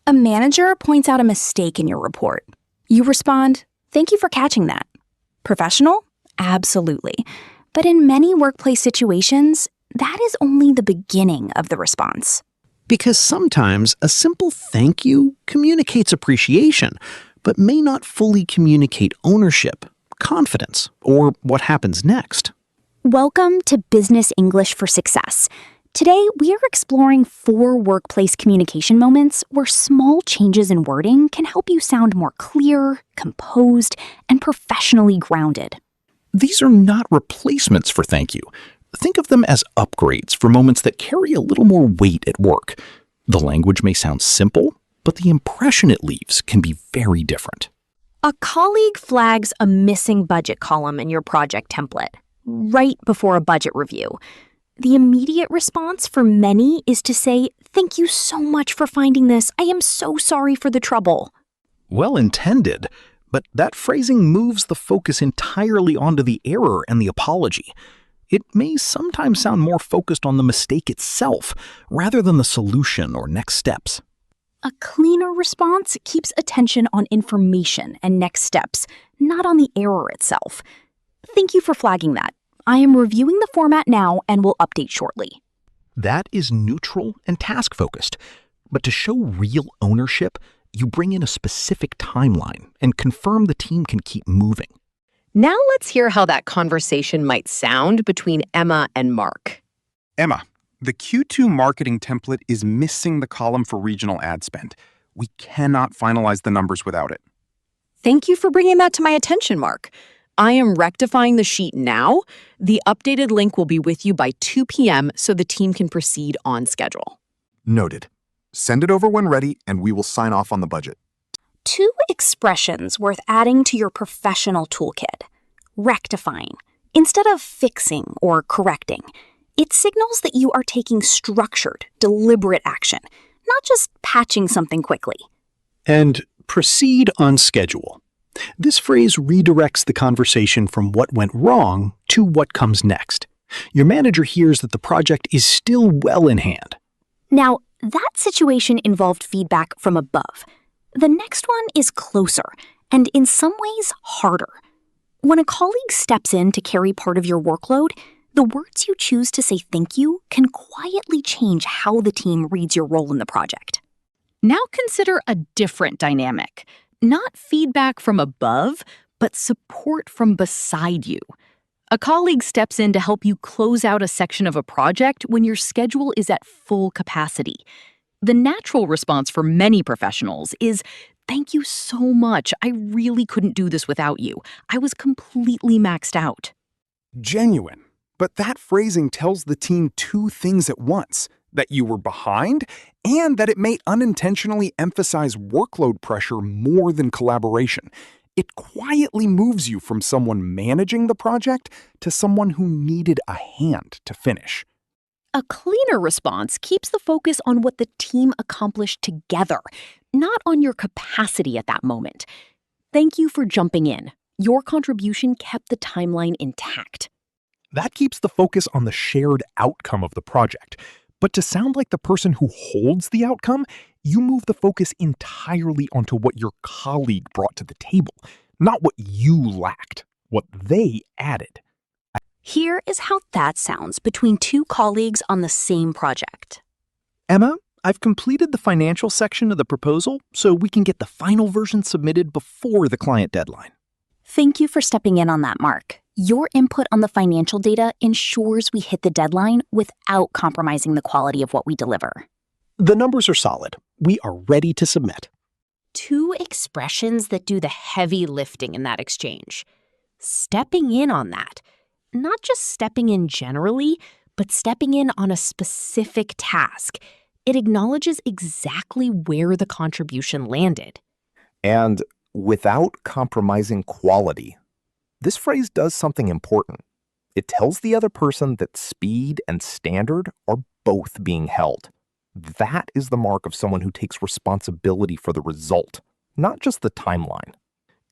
A manager points out a mistake in your report. You respond, "Thank you for catching that." Professional? Absolutely. But in many workplace situations, that is only the beginning of the response. Because sometimes a simple thank you communicates appreciation, but may not fully communicate ownership, confidence, or what happens next. Welcome to Business English for Success. Today, we are exploring 4 workplace communication moments where small changes in wording can help you sound more clear, composed, and professionally grounded. These are not replacements for thank you. Think of them as upgrades for moments that carry a little more weight at work. The language may sound simple, but the impression it leaves can be very different. A colleague flags a missing budget column in your project template right before a budget review. The immediate response for many is to say, "Thank you so much for finding this. I am so sorry for the trouble." Well intended, but that phrasing moves the focus entirely onto the error and the apology. It may sometimes sound more focused on the mistake itself, rather than the solution or next steps. A cleaner response keeps attention on information and next steps, not on the error itself. Thank you for flagging that. I am reviewing the format now and will update shortly. That is neutral and task-focused. But to show real ownership, you bring in a specific timeline and confirm the team can keep moving. Now let's hear how that conversation might sound between Emma and Mark. Emma, the Q2 marketing template is missing the column for regional ad spend. We cannot finalize the numbers without it. Thank you for bringing that to my attention, Mark. I am rectifying the sheet now. The updated link will be with you by 2 p.m. so the team can proceed on schedule. Noted. Send it over when ready, and we will sign off on the budget. 2 expressions worth adding to your professional toolkit. Rectifying. Instead of fixing or correcting, it signals that you are taking structured, deliberate action, not just patching something quickly. And proceed on schedule. This phrase redirects the conversation from what went wrong to what comes next. Your manager hears that the project is still well in hand. Now, that situation involved feedback from above. The next one is closer, and in some ways harder. When a colleague steps in to carry part of your workload, the words you choose to say thank you can quietly change how the team reads your role in the project. Now consider a different dynamic. Not feedback from above, but support from beside you. A colleague steps in to help you close out a section of a project when your schedule is at full capacity. The natural response for many professionals is, "Thank you so much. I really couldn't do this without you. I was completely maxed out." Genuine. But that phrasing tells the team 2 things at once: that you were behind, and that it may unintentionally emphasize workload pressure more than collaboration. It quietly moves you from someone managing the project to someone who needed a hand to finish. A cleaner response keeps the focus on what the team accomplished together, not on your capacity at that moment. Thank you for jumping in. Your contribution kept the timeline intact. That keeps the focus on the shared outcome of the project. But to sound like the person who holds the outcome, you move the focus entirely onto what your colleague brought to the table, not what you lacked, what they added. Here is how that sounds between 2 colleagues on the same project. Emma, I've completed the financial section of the proposal so we can get the final version submitted before the client deadline. Thank you for stepping in on that, Mark. Your input on the financial data ensures we hit the deadline without compromising the quality of what we deliver. The numbers are solid. We are ready to submit. 2 expressions that do the heavy lifting in that exchange. Stepping in on that. Not just stepping in generally, but stepping in on a specific task. It acknowledges exactly where the contribution landed. And without compromising quality. This phrase does something important. It tells the other person that speed and standard are both being held. That is the mark of someone who takes responsibility for the result, not just the timeline.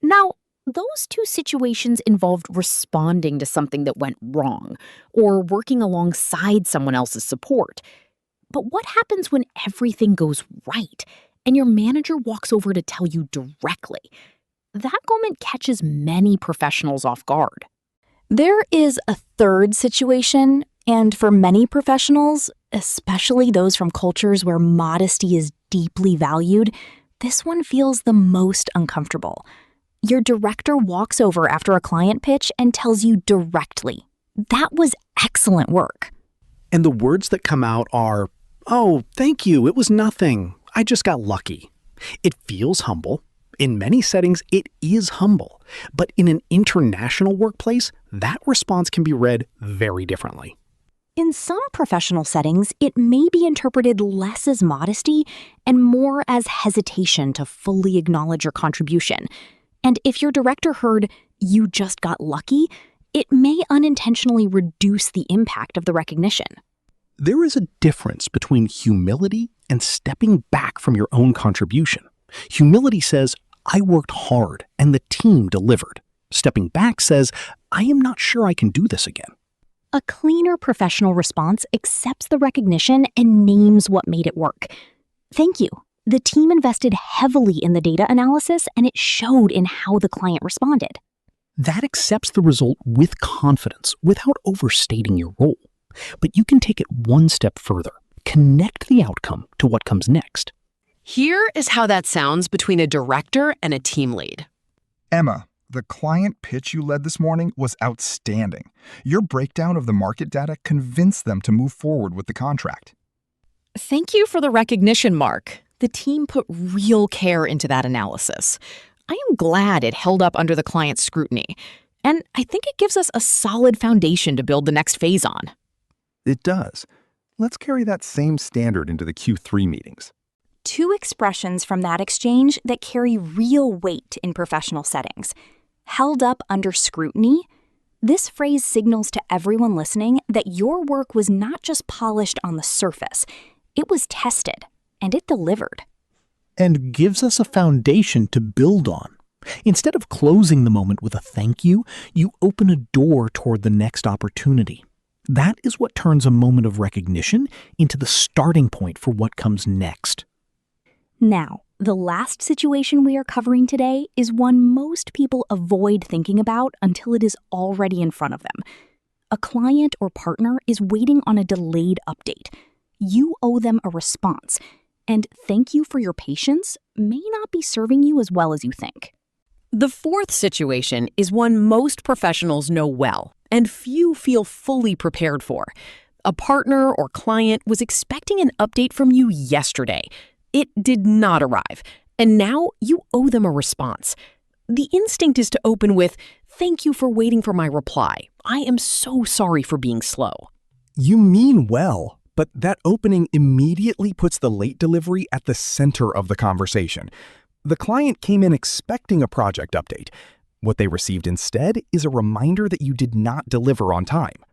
Now, those 2 situations involved responding to something that went wrong or working alongside someone else's support. But what happens when everything goes right? and your manager walks over to tell you directly. That moment catches many professionals off guard. There is a third situation, and for many professionals, especially those from cultures where modesty is deeply valued, this one feels the most uncomfortable. Your director walks over after a client pitch and tells you directly, "That was excellent work." And the words that come out are, "Oh, thank you, it was nothing. I just got lucky." It feels humble. In many settings, it is humble. But in an international workplace, that response can be read very differently. In some professional settings, it may be interpreted less as modesty and more as hesitation to fully acknowledge your contribution. And if your director heard, "You just got lucky," it may unintentionally reduce the impact of the recognition. There is a difference between humility and stepping back from your own contribution. Humility says, "I worked hard and the team delivered." Stepping back says, "I am not sure I can do this again." A cleaner professional response accepts the recognition and names what made it work. "Thank you. The team invested heavily in the data analysis, and it showed in how the client responded." That accepts the result with confidence without overstating your role. But you can take it one step further. Connect the outcome to what comes next. Here is how that sounds between a director and a team lead. Emma, the client pitch you led this morning was outstanding. Your breakdown of the market data convinced them to move forward with the contract. Thank you for the recognition, Mark. The team put real care into that analysis. I am glad it held up under the client's scrutiny, and I think it gives us a solid foundation to build the next phase on. It does. Let's carry that same standard into the Q3 meetings. Two expressions from that exchange that carry real weight in professional settings. Held up under scrutiny. This phrase signals to everyone listening that your work was not just polished on the surface. It was tested, and it delivered. And gives us a foundation to build on. Instead of closing the moment with a thank you, you open a door toward the next opportunity. That is what turns a moment of recognition into the starting point for what comes next. Now, the last situation we are covering today is one most people avoid thinking about until it is already in front of them. A client or partner is waiting on a delayed update. You owe them a response, and "thank you for your patience" may not be serving you as well as you think. The fourth situation is one most professionals know well, and few feel fully prepared for. A partner or client was expecting an update from you yesterday. It did not arrive, and now you owe them a response. The instinct is to open with, "Thank you for waiting for my reply. I am so sorry for being slow." You mean well, but that opening immediately puts the late delivery at the center of the conversation. The client came in expecting a project update. What they received instead is a reminder that you did not deliver on time.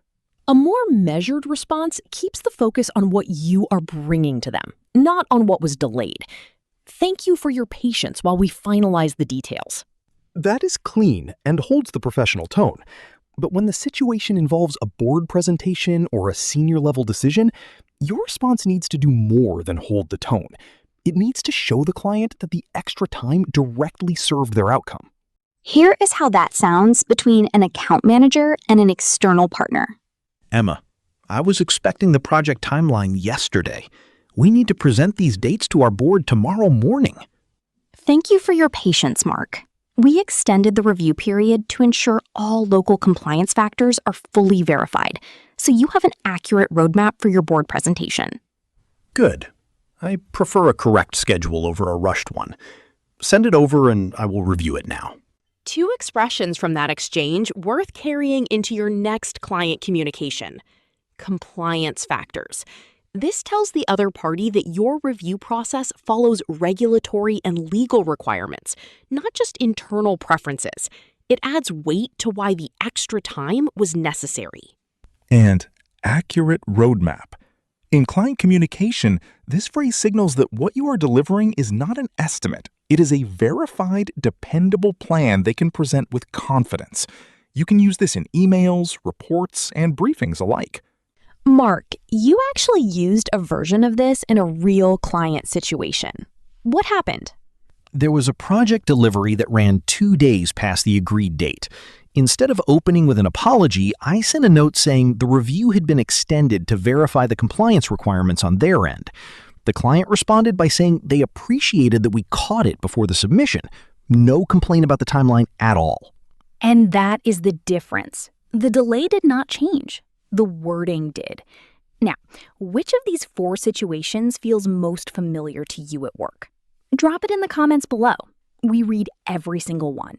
A more measured response keeps the focus on what you are bringing to them, not on what was delayed. "Thank you for your patience while we finalize the details." That is clean and holds the professional tone. But when the situation involves a board presentation or a senior-level decision, your response needs to do more than hold the tone. It needs to show the client that the extra time directly served their outcome. Here is how that sounds between an account manager and an external partner. "Emma, I was expecting the project timeline yesterday. We need to present these dates to our board tomorrow morning." "Thank you for your patience, Mark. We extended the review period to ensure all local compliance factors are fully verified, so you have an accurate roadmap for your board presentation." Good. I prefer a correct schedule over a rushed one. Send it over and I will review it now. Two expressions from that exchange worth carrying into your next client communication. Compliance factors. This tells the other party that your review process follows regulatory and legal requirements, not just internal preferences. It adds weight to why the extra time was necessary. And accurate roadmap. In client communication, this phrase signals that what you are delivering is not an estimate. It is a verified, dependable plan they can present with confidence. You can use this in emails, reports, and briefings alike. Mark, you actually used a version of this in a real client situation. What happened? There was a project delivery that ran 2 days past the agreed date. Instead of opening with an apology, I sent a note saying the review had been extended to verify the compliance requirements on their end. The client responded by saying they appreciated that we caught it before the submission. No complaint about the timeline at all. And that is the difference. The delay did not change. The wording did. Now, which of these 4 situations feels most familiar to you at work? Drop it in the comments below. We read every single one.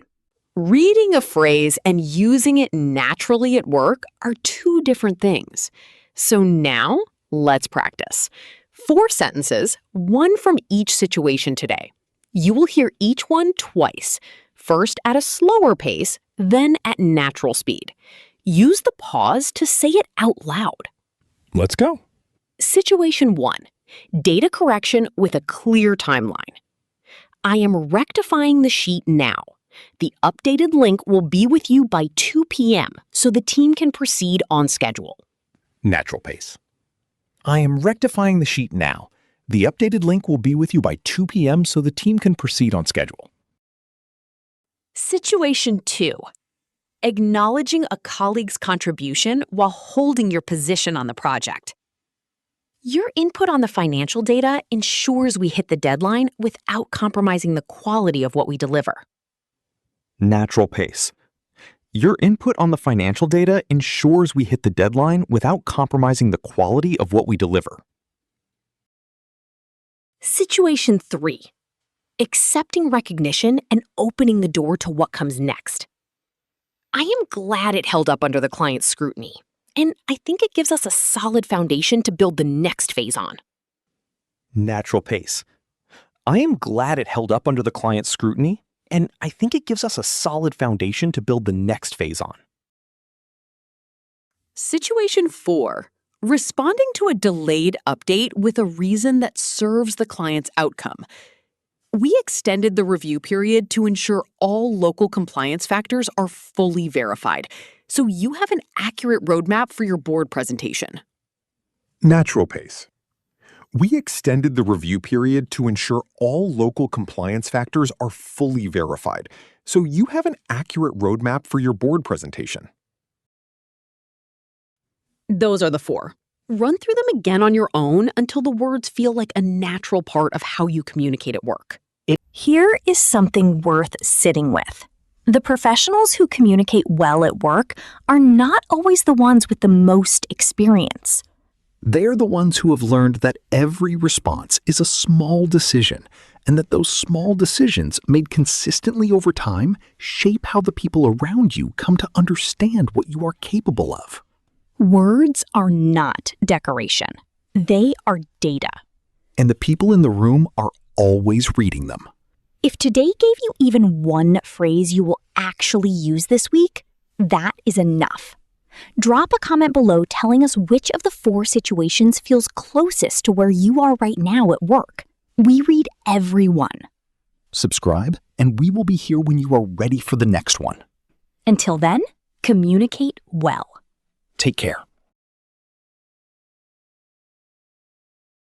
Reading a phrase and using it naturally at work are 2 different things. So now, let's practice. 4 sentences, 1 from each situation today. You will hear each one twice, first at a slower pace, then at natural speed. Use the pause to say it out loud. Let's go. Situation 1. Data correction with a clear timeline. I am rectifying the sheet now. The updated link will be with you by 2 p.m. so the team can proceed on schedule. Natural pace. I am rectifying the sheet now. The updated link will be with you by 2 p.m. so the team can proceed on schedule. Situation 2. Acknowledging a colleague's contribution while holding your position on the project. Your input on the financial data ensures we hit the deadline without compromising the quality of what we deliver. Natural pace. Your input on the financial data ensures we hit the deadline without compromising the quality of what we deliver. Situation 3. Accepting recognition and opening the door to what comes next. I am glad it held up under the client's scrutiny, and I think it gives us a solid foundation to build the next phase on. Natural pace. I am glad it held up under the client's scrutiny, and I think it gives us a solid foundation to build the next phase on. Situation 4. Responding to a delayed update with a reason that serves the client's outcome. We extended the review period to ensure all local compliance factors are fully verified, so you have an accurate roadmap for your board presentation. Natural pace. We extended the review period to ensure all local compliance factors are fully verified, so you have an accurate roadmap for your board presentation. Those are the 4. Run through them again on your own until the words feel like a natural part of how you communicate at work. Here is something worth sitting with. The professionals who communicate well at work are not always the ones with the most experience. They're the ones who have learned that every response is a small decision, and that those small decisions made consistently over time shape how the people around you come to understand what you are capable of. Words are not decoration. They are data. And the people in the room are always reading them. If today gave you even one phrase you will actually use this week, that is enough. Drop a comment below telling us which of the 4 situations feels closest to where you are right now at work. We read every one. Subscribe, and we will be here when you are ready for the next one. Until then, communicate well. Take care.